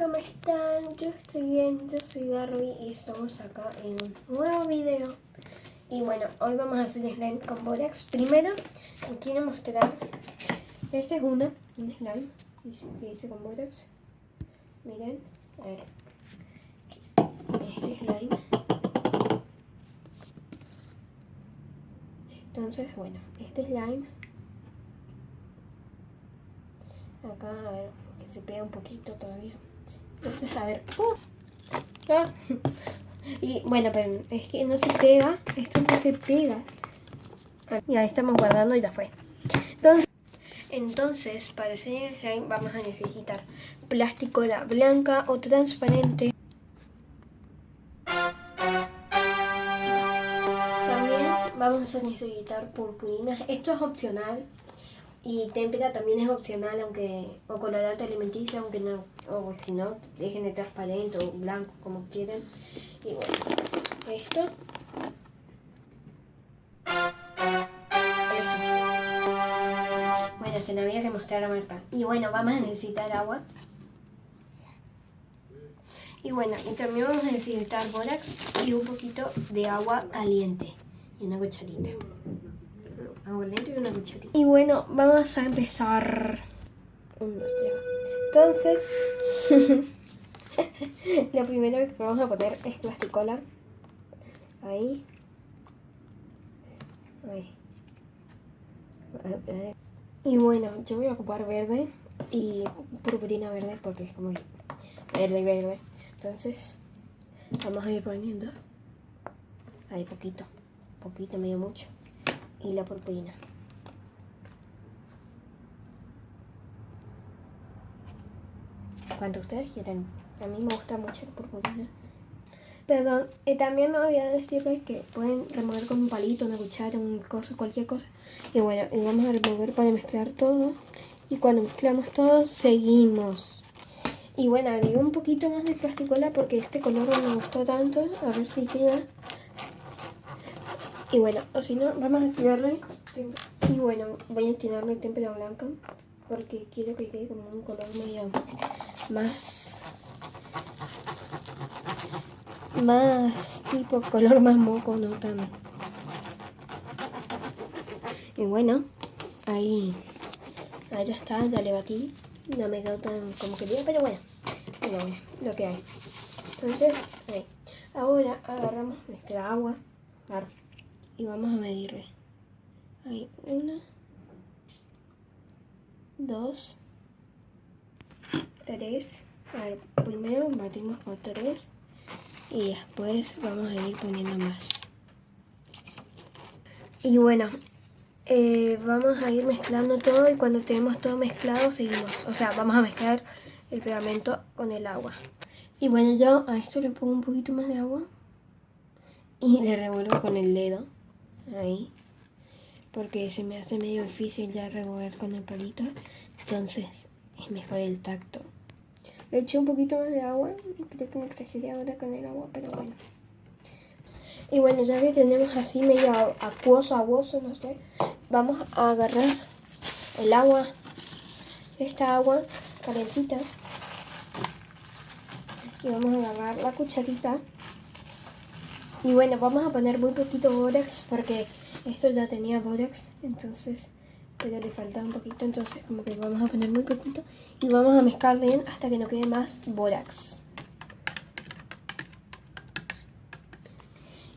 ¿cómo están? Yo estoy bien, yo soy Garby y estamos acá en un nuevo video. Y bueno, hoy vamos a hacer slime con borax. Primero, les quiero mostrar. Este es un slime que hice con borax. Miren, a ver. Este slime. Entonces, bueno, este slime. Acá, a ver, que se pega un poquito todavía. Entonces, a ver. Y bueno, pero es que no se pega. Esto no se pega. Y ahí estamos guardando y ya fue. Entonces, para hacer el slime vamos a necesitar plasticola blanca o transparente. También vamos a necesitar purpurinas. Esto es opcional. Y témpera también es opcional, aunque o colorante alimenticio, aunque no, o si no, dejen de transparente o blanco, como quieran. Y bueno, esto. Bueno, se me había que mostrar la marca. Y bueno, vamos a necesitar agua. Y bueno, y también vamos a necesitar bórax y un poquito de agua caliente. Y una cucharita. Agua caliente y una cucharita. Y bueno, vamos a empezar. 1, 2, 3. Entonces, lo primero que vamos a poner es plasticola. Ahí. Ahí. Y bueno, yo voy a ocupar verde y purpurina verde porque es como verde y verde. Entonces, vamos a ir poniendo ahí poquito, medio mucho. Y la purpurina. Cuanto ustedes quieran. A mí me gusta mucho la purpurina. Perdón, también me olvidé decirles que pueden remover con un palito, una cuchara, un coso, cualquier cosa. Y bueno, y vamos a remover para mezclar todo. Y cuando mezclamos todo, seguimos. Y bueno, agregué un poquito más de plasticola porque este color no me gustó tanto. A ver si queda. Y bueno, o si no, vamos a tirarle. Y bueno, voy a tirarle témpera blanca porque quiero que quede como un color medio más tipo color más moco, no tan. Y bueno, ahí ya está, ya le batí. No me quedó tan como quería, pero bueno, lo que hay. Entonces, ahí. Ahora agarramos nuestra agua y vamos a medirle. Ahí, 1, 2, 3. A ver, primero batimos con 3 y después vamos a ir poniendo más. Y bueno, vamos a ir mezclando todo y cuando tenemos todo mezclado seguimos. O sea, vamos a mezclar el pegamento con el agua. Y bueno, yo a esto le pongo un poquito más de agua y le revuelvo con el dedo. Ahí. Porque se me hace medio difícil ya revolver con el palito. Entonces es mejor el tacto. Le eché un poquito más de agua. Creo que me exageré ahora con el agua, pero bueno. Y bueno, ya que tenemos así medio aguoso, no sé. Vamos a agarrar el agua. Esta agua calentita. Y vamos a agarrar la cucharita. Y bueno, vamos a poner muy poquito bórax porque esto ya tenía bórax, entonces, pero le faltaba un poquito, entonces como que vamos a poner muy poquito y vamos a mezclar bien hasta que no quede más bórax.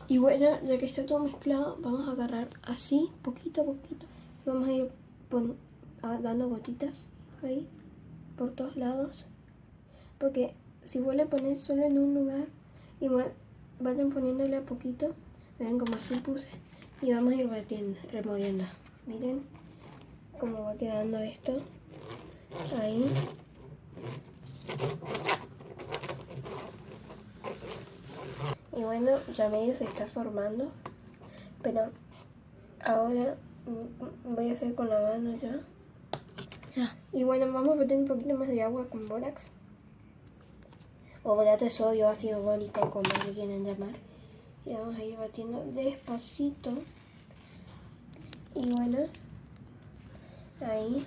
Y bueno, ya que está todo mezclado, vamos a agarrar así, poquito a poquito, y vamos a ir dando gotitas ahí, por todos lados, porque si vos le pones solo en un lugar, igual vayan poniéndole a poquito, vean como así puse, y vamos a ir removiendo. Miren cómo va quedando esto. Ahí. Y bueno, ya medio se está formando, pero ahora voy a hacer con la mano ya. Y bueno, vamos a meter un poquito más de agua con bórax. O borato de sodio, ácido bórico, como le quieran llamar. Y vamos a ir batiendo despacito. Y bueno, ahí,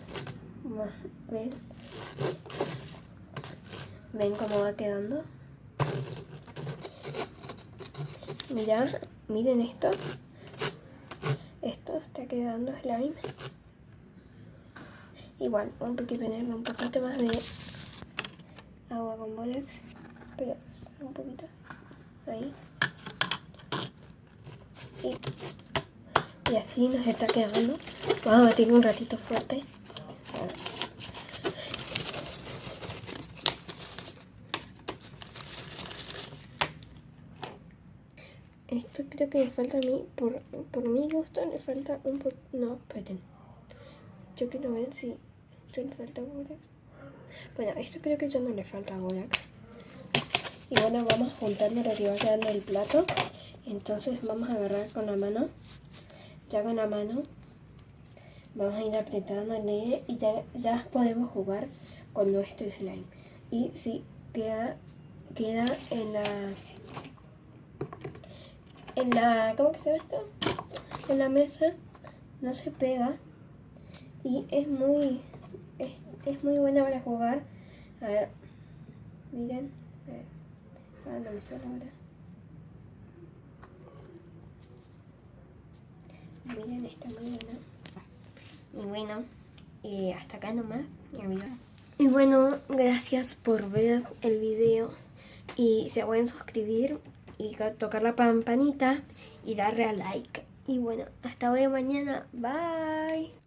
¿ven? Ven cómo va quedando. Mirá, miren esto. Esto está quedando slime. Igual, vamos a ponerle un poquito más de agua con Borax. Pero un poquito. Ahí. Y así nos está quedando. Vamos a batir un ratito fuerte. Esto creo que le falta a mí, por mi gusto, le falta un poco. No, esperen. Yo quiero ver si esto le falta Borax. Bueno, esto creo que ya no le falta Borax. Y bueno, vamos juntando lo que va quedando el plato. Entonces vamos a agarrar con la mano. Ya con la mano vamos a ir apretándole y ya podemos jugar con nuestro slime. Y si queda ¿cómo que se llama esto? En la mesa, no se pega y es muy buena para jugar. A ver, miren, a ver, no me sale ahora. Miren, está muy buena. Y bueno, hasta acá nomás, mi amiga. Y bueno, gracias por ver el video. Y se pueden suscribir y tocar la campanita y darle a like. Y bueno, hasta hoy mañana. Bye.